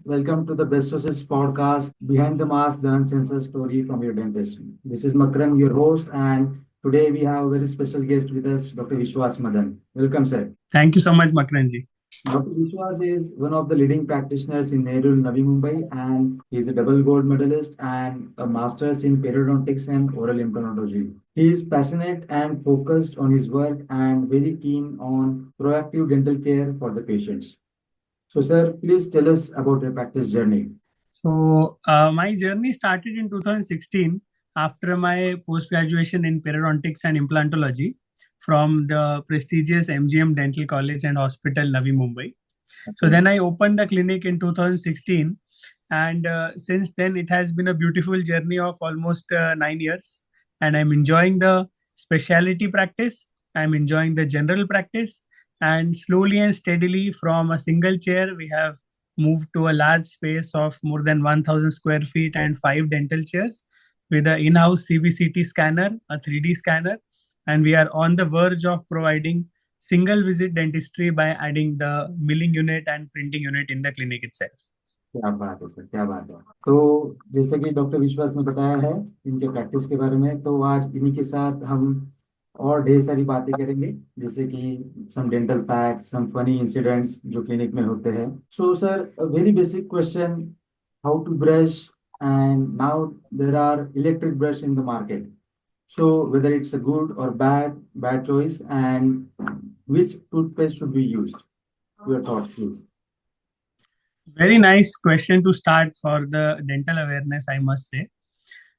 Welcome to the Best Wishes podcast, Behind the Mask, the Uncensored Story from your dentist. This is Makram, your host, and today we have a very special guest with us, Dr. Vishwas Madan. Welcome, sir. Thank you so much, Makranji. Dr. Vishwas is one of the leading practitioners in Nehru, Navi Mumbai, and he is a double gold medalist and a master's in periodontics and oral implantology. He is passionate and focused on his work and very keen on proactive dental care for the patients. So, sir, please tell us about your practice journey. My journey started in 2016 after my post-graduation in periodontics and implantology from the prestigious MGM Dental College and Hospital, Navi Mumbai. So then I opened the clinic in 2016, and since then it has been a beautiful journey of almost 9 years, and I'm enjoying the specialty practice. I'm enjoying the general practice, and slowly and steadily from a single chair, we have moved to a large space of more than 1,000 square feet and 5 dental chairs with an in-house CBCT scanner, a 3D scanner, and we are on the verge of providing single visit dentistry by adding the milling unit and printing unit in the clinic itself. क्या बात है sir, क्या बात है। तो जैसे कि doctor विश्वास ने बताया है इनके प्रैक्टिस के बारे में, तो आज इन्हीं के साथ हम और ढेर सारी बातें करेंगे, जैसे कि some dental facts, some funny incidents जो क्लिनिक में होते हैं। So sir, a very basic question, how to brush, and now there are electric brush in the market, so whether it's a good or bad choice, and which toothpaste should be used? Your thoughts, please. Very nice question to start for the dental awareness, I must say.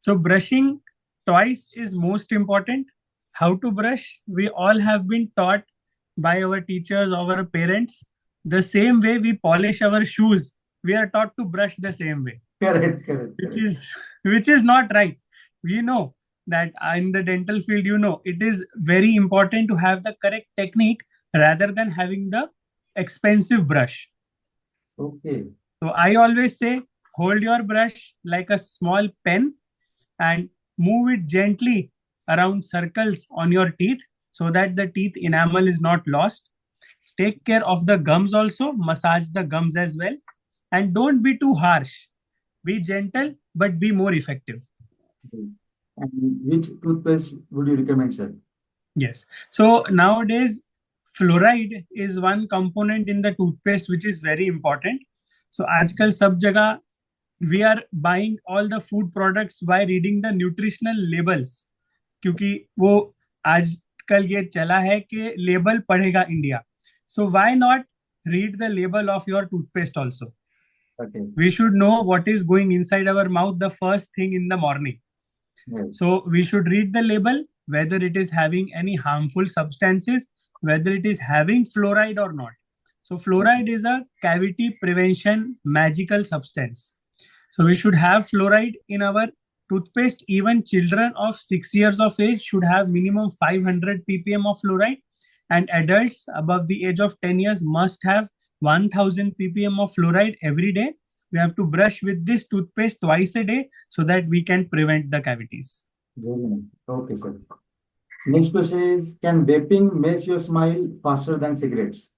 So brushing twice is most important. How to brush? We all have been taught by our teachers, our parents. The same way we polish our shoes, we are taught to brush the same way. Correct. Which is not right. We know that in the dental field, it is very important to have the correct technique rather than having the expensive brush. Okay. So I always say, hold your brush like a small pen and move it gently around circles on your teeth so that the teeth enamel is not lost. Take care of the gums also, massage the gums as well, and don't be too harsh. Be gentle, but be more effective. And which toothpaste would you recommend, sir? Yes. So nowadays, fluoride is one component in the toothpaste which is very important. So आजकल सब जगह we are buying all the food products by reading the nutritional labels, क्योंकि वो आजकल ये चला है कि लेबल पढ़ेगा India. So why not read the label of your toothpaste also? Okay. We should know what is going inside our mouth the first thing in the morning. Yes. So we should read the label, whether it is having any harmful substances, whether it is having fluoride or not. So fluoride is a cavity prevention magical substance. So we should have fluoride in our toothpaste. Even children of 6 years of age should have minimum 500 ppm of fluoride, and adults above the age of 10 years must have 1000 ppm of fluoride every day. We have to brush with this toothpaste twice a day so that we can prevent the cavities. Very nice. Okay, sir. Next question is, can vaping mess your smile faster than cigarettes?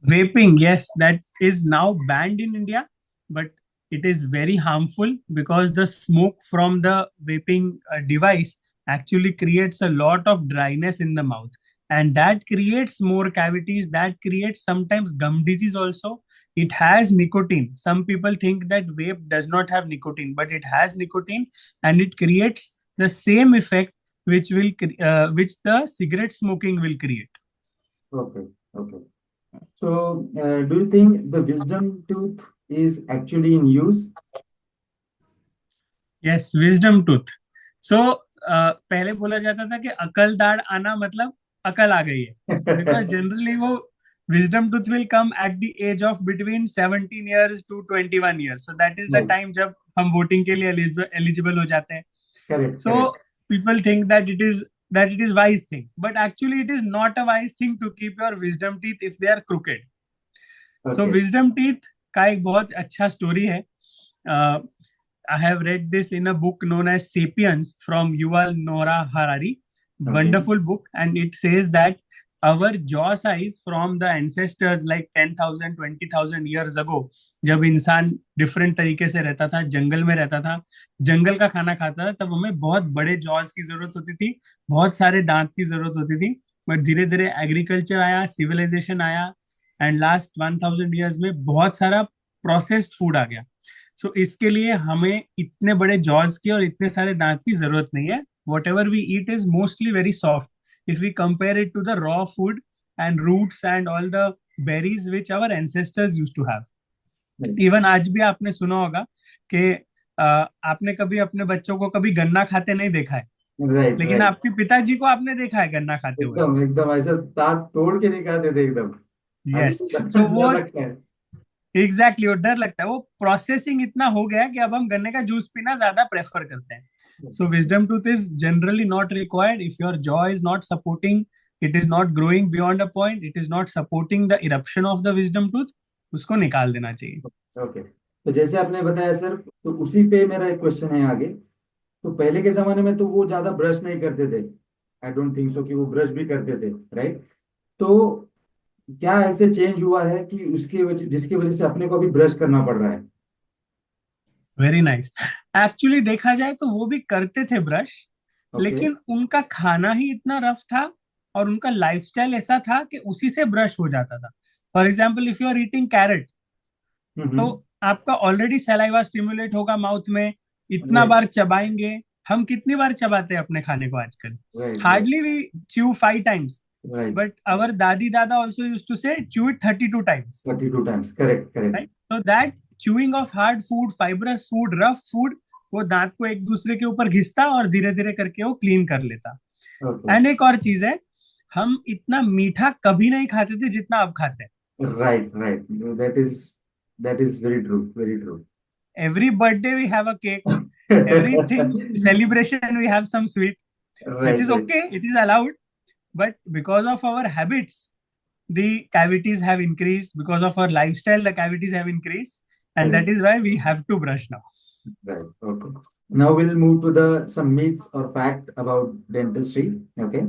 Vaping, yes, that is now banned in India, but it is very harmful because the smoke from the vaping device actually creates a lot of dryness in the mouth, and that creates more cavities, that creates sometimes gum disease also. It has nicotine. Some people think that vape does not have nicotine, but it has nicotine, and it creates the same effect which the cigarette smoking will create. Okay. So, do you think the wisdom tooth is actually in use? Yes, wisdom tooth. So पहले बोला जाता था कि अकल दाढ़ आना मतलब अकल आ गई है, because generally वो wisdom tooth will come at the age of between 17 years to 21 years. So that is the time जब हम voting के लिए eligible हो जाते हैं. Correct. So people think that it is wise thing, but actually it is not a wise thing to keep your wisdom teeth if they are crooked. Okay. So wisdom teeth का एक बहुत अच्छा story है. I have read this in a book known as Sapiens from Yuval Noah Harari. Okay. Wonderful book, and it says that our jaw size from the ancestors like 10,000, 20,000 years ago जब इंसान different तरीके से रहता था, जंगल में रहता था, जंगल का खाना खाता था, तब हमें बहुत बड़े जॉज की जरूरत होती थी, बहुत सारे दांत की जरूरत होती थी। बट धीरे धीरे एग्रीकल्चर आया, सिविलाइजेशन आया, एंड लास्ट 1000 ईयर्स में बहुत सारा प्रोसेस्ड फूड आ गया। सो इसके लिए हमें इतने बड़े जॉज की और इतने सारे दांत की जरूरत नहीं है। Whatever we eat is mostly very soft if we compare it to the raw food and roots and all the berries which our ancestors used to have. Even आज भी आपने सुना होगा कि आपने कभी अपने बच्चों को कभी गन्ना खाते नहीं देखा है, राइट लेकिन राइट। आपके पिताजी को आपने देखा है गन्ना खाते हुए। एकदम एकदम ऐसे दांत तोड़ के नहीं खाते थे एकदम। अभी यस। तो सो डर वो लगता है। एग्जैक्टली वो डर लगता है, वो प्रोसेसिंग इतना हो गया है कि अब हम गन्ने का जूस पीना ज्यादा प्रेफर करते हैं। So wisdom tooth is generally not required if your jaw is not supporting, it is not growing beyond a point, it is not supporting the eruption of the wisdom tooth, उसको निकाल देना चाहिए। Okay, तो जैसे आपने बताया sir, तो उसी पे मेरा एक क्वेश्चन है आगे। तो पहले के जमाने में तो वो ज्यादा ब्रश नहीं करते थे। आई डोंट थिंक सो कि वो ब्रश भी करते थे, राइट? तो क्या ऐसे चेंज हुआ है कि उसकी वजह, जिसकी वजह से अपने को अभी ब्रश करना पड़ रहा है? Very nice. एक्चुअली देखा जाए तो वो भी करते थे ब्रश, ओके। लेकिन उनका खाना ही इतना रफ था और उनका लाइफस्टाइल ऐसा था कि उसी से ब्रश हो जाता था। For example, if you are eating carrot, तो हम्म। आपका ऑलरेडी सलाइवा स्टिमुलेट होगा माउथ में, इतना राइट बार चबाएंगे। हम कितनी बार चबाते हैं अपने खाने को आजकल? Right right hardly we chew 5 times, right. But our दादी दादा also use to say chew it 32 times. 32 times, correct correct. Right, so that chewing of hard food, fibrous food, rough food, वो दांत को एक दूसरे के ऊपर घिसता और धीरे धीरे करके वो क्लीन कर लेता। ओके। एंड एक और चीज है, हम इतना मीठा कभी नहीं खाते थे जितना अब खाते हैं। Right right. That is very true, very true. Every birthday we have a cake, everything celebration we have some sweet, which right is right. okay, it is allowed. But because of our habits, the cavities have increased. Because of our lifestyle, the cavities have increased, and that is why we have to brush now. Right. Okay. Now we'll move to the some myths or fact about dentistry. Okay.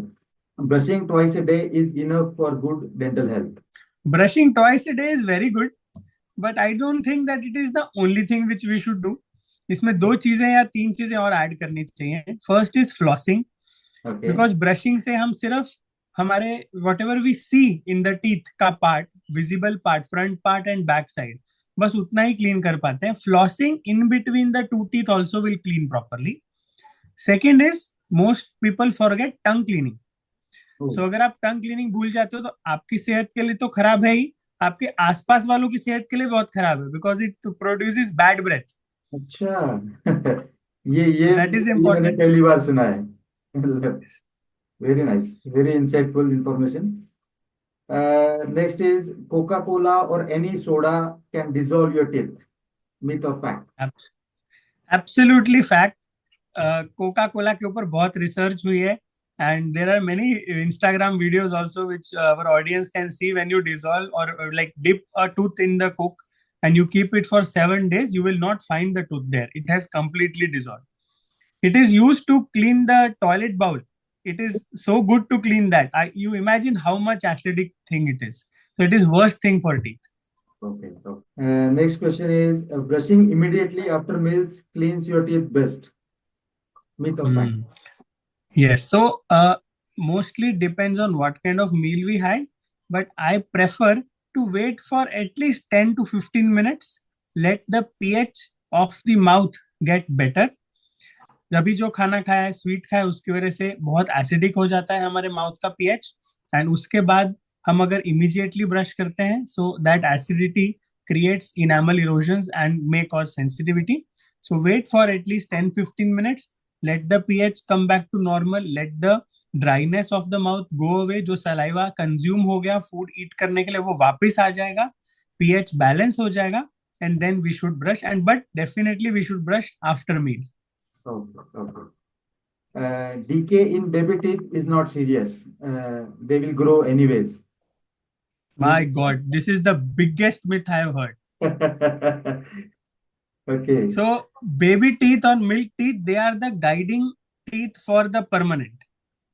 Brushing twice a day is enough for good dental health. Brushing twice a day is very good, but I don't think that it is the only thing which we should do. इसमें दो चीजें या तीन चीजें और add करनी चाहिए। First is flossing, Okay. Because brushing से हम सिर्फ हमारे whatever we see in the teeth का part, visible part, front part and back side, बस उतना ही क्लीन कर पाते हैं। Flossing in between the two teeth also will clean properly. Second is, most people forget tongue cleaning. Oh, so अगर आप टंग cleaning भूल जाते हो तो आपकी सेहत के लिए तो खराब है ही, आपके आसपास वालों की सेहत के लिए बहुत खराब है, because it produces bad breath. अच्छा। ये दैट इज ये मैंने इम्पोर्टेंट। पहली बार सुना है। Very nice, very insightful information. Next is Coca Cola or any soda can dissolve your teeth. Myth or fact? Absolutely fact. Coca Cola के ऊपर बहुत रिसर्च हुई है, and there are many Instagram videos also which our audience can see. When you dissolve or like dip a tooth in the Coke and you keep it for 7 days, you will not find the tooth there. It has completely dissolved. It is used to clean the toilet bowl. It is so good to clean that. You imagine how much acidic thing it is. So it is worst thing for teeth. Okay. Okay. Next question is brushing immediately after meals cleans your teeth best. Myth or fact? Hmm. Yes. So mostly depends on what kind of meal we had, but I prefer to wait for at least 10 to 15 minutes. Let the pH of the mouth get better. अभी जो खाना खाया है, sweet खाया है, उसकी वजह से बहुत एसिडिक हो जाता है हमारे माउथ का पीएच। एंड उसके बाद हम अगर इमीडिएटली ब्रश करते हैं, so that acidity creates enamel erosions and may cause sensitivity. So wait for at least 10-15 minutes, let the pH come back to normal, let the dryness of the mouth go away. जो saliva consume हो गया food ईट करने के लिए वो वापस आ जाएगा, pH balance हो जाएगा, and then we should brush. And but definitely we should brush after meal. Okay. Okay. Decay in baby teeth is not serious. They will grow anyways. Myth My God, this is the biggest myth I have heard. or okay. So, baby teeth और milk teeth, they are the guiding teeth for the permanent.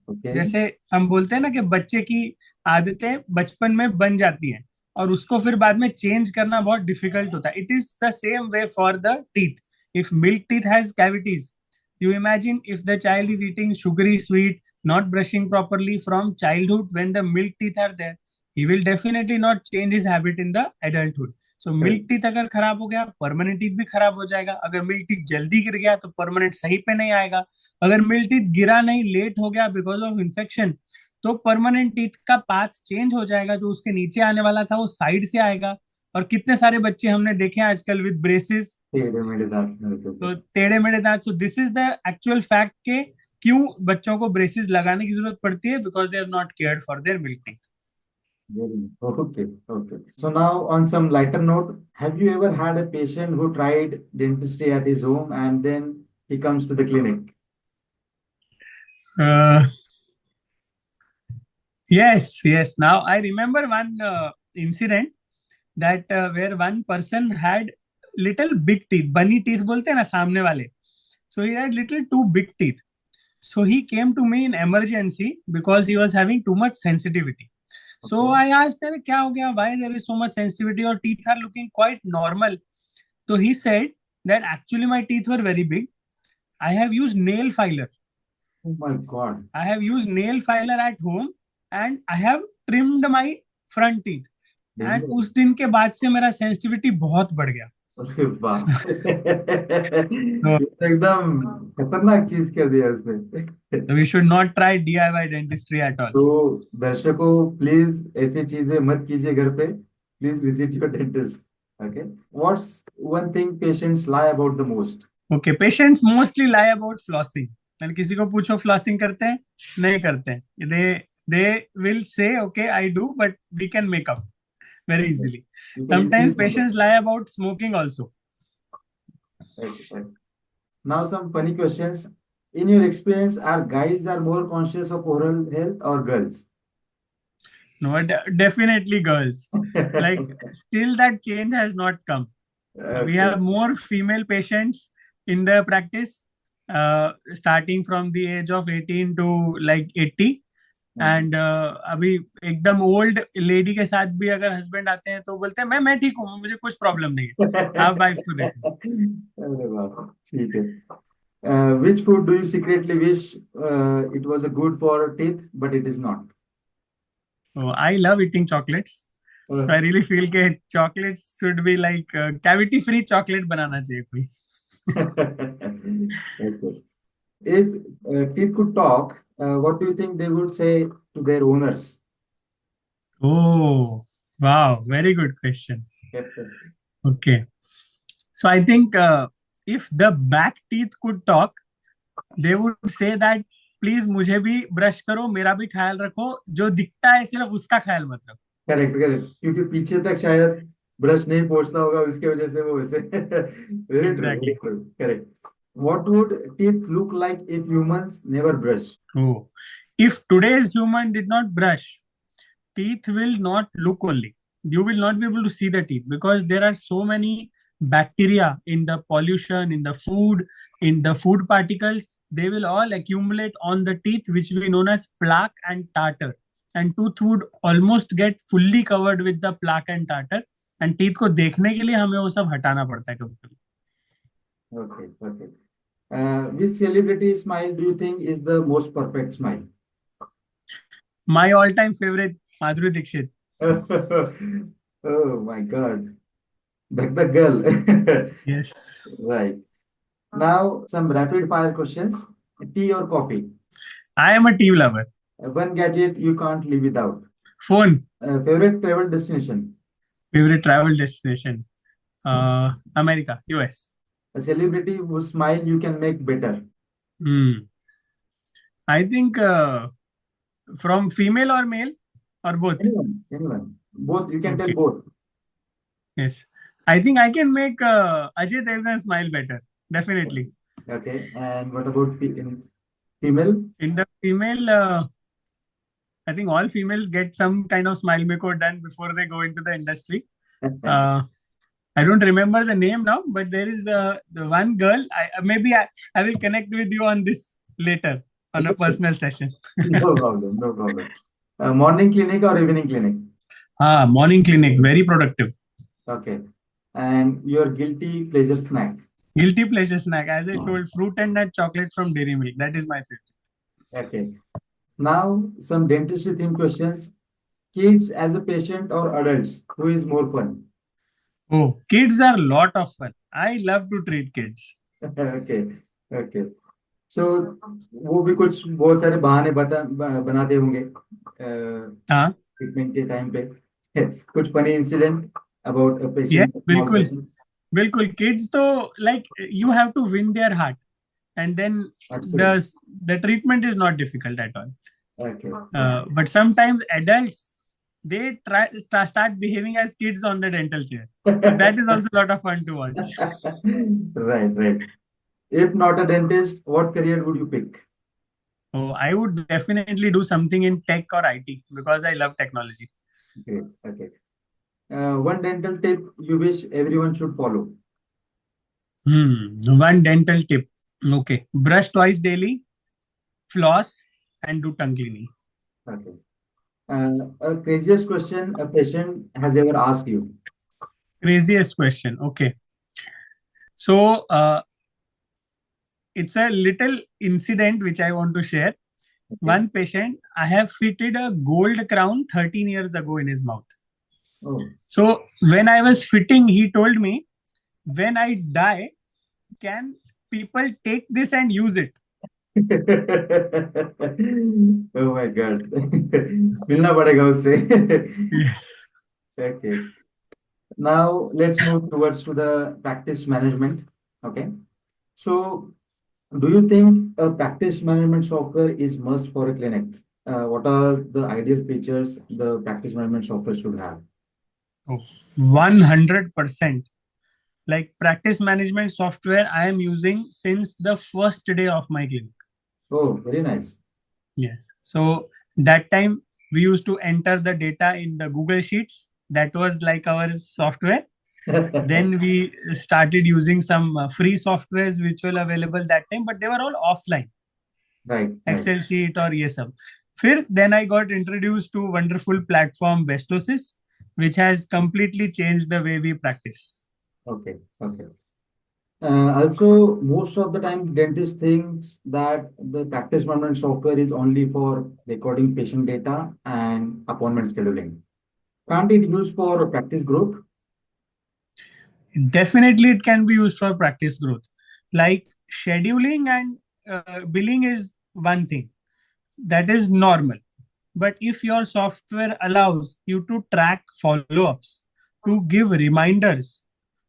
Okay. जैसे हम बोलते हैं ना कि बच्चे की आदतें बचपन में बन जाती हैं, और उसको फिर बाद में चेंज करना बहुत डिफिकल्ट होता है. It is the same way for the teeth. If milk teeth has cavities, you imagine if the child is eating sugary sweet, not brushing properly from childhood, when the milk teeth are there, he will definitely not change his habit in the adulthood. So Correct. Milk teeth अगर खराब हो गया, permanent teeth भी खराब हो जाएगा. अगर milk teeth जल्दी गिर गया तो परमानेंट सही पे नहीं आएगा. अगर मिल्क टीथ गिरा नहीं, लेट हो गया बिकॉज ऑफ इन्फेक्शन, तो परमानेंट टीथ का पाथ चेंज हो जाएगा. जो उसके नीचे आने वाला था वो साइड से आएगा. और कितने सारे बच्चे हमने देखे हैं आजकल विद ब्रेसेस, टेढ़े मेढ़े दांत मेरे को। तो टेढ़े मेढ़े दांत. So this is the actual fact के क्यों बच्चों को ब्रेसेस लगाने की जरूरत पड़ती है, because they are not cared for their milk teeth. Okay, okay. So now on some lighter note, have you ever had a patient who tried dentistry at his home and then he comes to the clinic? Yes, yes. Now I remember one incident that where one person had little big teeth, bunny teeth बोलते हैं ना सामने वाले. So he had little too big teeth. So he came to me in emergency because he was having too much sensitivity. So Okay. I asked him क्या हो गया, why there is so much sensitivity, or teeth are looking quite normal. So he said that actually my teeth were very big. I have used nail filer. Oh my God. I have used nail filer at home and I have trimmed my front teeth. And Dangerous. उस दिन के बाद से मेरा sensitivity बहुत बढ़ गया. अरे बाप तो ये तो एकदम खतरनाक चीज कर दिया उसने। We should not try DIY dentistry at all. तो दर्शकों प्लीज ऐसी चीजें मत कीजिए घर पे, please visit your dentist. Okay, what's one thing patients lie about the most? Okay, patients mostly lie about flossing. And किसी को पूछो फ्लॉसिंग करते हैं, नहीं करते हैं. They will say okay I do but we can make up very easily. Sometimes patients lie about smoking also. Okay. Now some funny questions. In your experience, are guys are more conscious of oral health or girls? No, definitely girls. Like still that change has not come. We Okay. have more female patients in the practice, starting from the age of 18 to like 80. And अभी एकदम old lady के साथ भी अगर husband आते हैं तो बोलते हैं मैं ठीक हूँ, मुझे कुछ प्रॉब्लम नहीं है, आप वाइफ को देखो. अरे वाह, ठीक है। Which food do you secretly wish it was a good for teeth but it is not? So I love eating chocolates. So I really feel कि chocolates should be like cavity free chocolate बनाना चाहिए कोई. Okay. If teeth could talk, what do you think they would say to their owners? Oh, wow, very good question. Okay. So I think if the back teeth could talk, they would say that please मुझे भी brush करो, मेरा भी ख्याल रखो, जो दिखता है सिर्फ उसका ख्याल मत रखो. करेक्ट करेक्ट, क्योंकि पीछे तक शायद ब्रश नहीं पहुंचता होगा, उसकी वजह से वो वैसे। Very true, very Exactly. True, correct. What would teeth look like if humans never brush? Oh, if today's human did not brush, teeth will not look only. You will not be able to see the teeth because there are so many bacteria in the pollution, in the food particles. They will all accumulate on the teeth, which we known as plaque and tartar. And tooth would almost get fully covered with the plaque and tartar. And teeth को देखने के लिए हमें वो सब हटाना पड़ता है कभी-कभी. Okay, okay. Which celebrity smile do you think is the most perfect smile? My all-time favorite, Madhuri Dixit. Oh my God, the girl. Yes. Right. Now some rapid fire questions. Tea or coffee? I am a tea lover. One gadget you can't live without. Phone. Favorite travel destination? Favorite travel destination? America, US. A celebrity whose smile you can make better. I think from female or male or both? Anyone. Both. You can tell Okay. both. Yes. I think I can make Ajay Devgan smile better. Definitely. Okay. And what about female? In the female, I think all females get some kind of smile makeover done before they go into the industry. I don't remember the name now, but there is the one girl. I will connect with you on this later on a personal session. No problem. No problem. Morning clinic or evening clinic? Morning clinic, very productive. Okay. And your guilty pleasure snack. Guilty pleasure snack, as I told, fruit and nut chocolate from Dairy Milk. That is my favorite. Okay. Now, some dentistry theme questions. Kids as a patient or adults? Who is more fun? Oh, kids are a lot of fun. I love to treat kids. Okay. Okay. So वो भी कुछ बहुत सारे बहाने बनाते होंगे हाँ, treatment के टाइम पे कुछ funny incident about a yes, patient small बिल्कुल, पेशेंट बिल्कुल. Kids, तो like you have to win their heart, and then the absolutely the treatment is not difficult at all. Okay But sometimes adults they start behaving as kids on the dental chair. So that is also a lot of fun to watch. right right if not a dentist what career would you pick So I would definitely do something in tech or IT because I love technology. great okay one dental tip you wish everyone should follow One dental tip. Okay. Brush twice daily, floss, and do tongue cleaning. okay a craziest question a patient has ever asked you Craziest question. Okay. So it's a little incident which I want to share. okay One patient, I have fitted a gold crown 13 years ago in his mouth. oh So when I was fitting, he told me, when I die, can people take this and use it? oh my god मिलना पड़ेगा उससे Yes. okay now let's move towards to the practice management okay so do you think a practice management software is must for a clinic what are the ideal features the practice management software should have Oh, 100%. Like practice management software, I am using since the first day of my clinic. oh very nice Yes. So that time we used to enter the data in the Google Sheets. That was like our software. Then we started using some free softwares which were available that time, but they were all offline, right right Excel sheet or ये सब. फिर then I got introduced to wonderful platform Bestosis, which has completely changed the way we practice. okay okay also, most of the time, dentist thinks that the practice management software is only for recording patient data and appointment scheduling. Can't it use for practice growth? Definitely, it can be used for practice growth. Like scheduling and billing is one thing that is normal. But if your software allows you to track follow ups, to give reminders,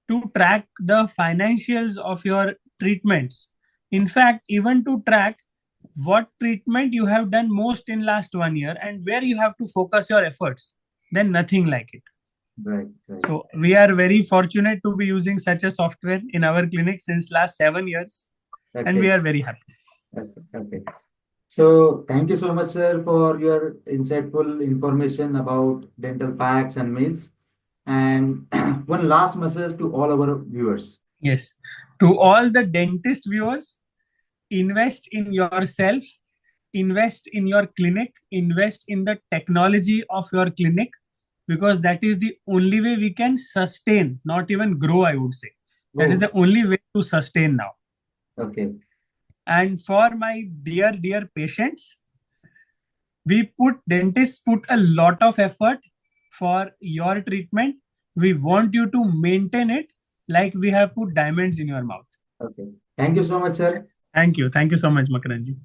to track the financials of your treatments, in fact, even to track what treatment you have done most in last 1 year and where you have to focus your efforts, then nothing like it. Right, right. So we are very fortunate to be using such a software in our clinic since last 7 years, and we Okay. are very happy. Okay. Okay. So thank you so much, sir, for your insightful information about dental facts and myths. And one last message to all our viewers. Yes. To all the dentist viewers, invest in yourself, invest in your clinic, invest in the technology of your clinic, because that is the only way we can sustain, not even grow, I would say. That is Oh, the only way to sustain now. okay. And for my dear, dear patients, dentists put a lot of effort for your treatment. We want you to maintain it like we have put diamonds in your mouth. Okay. Thank you so much, sir. Thank you. Thank you so much, Makaranji.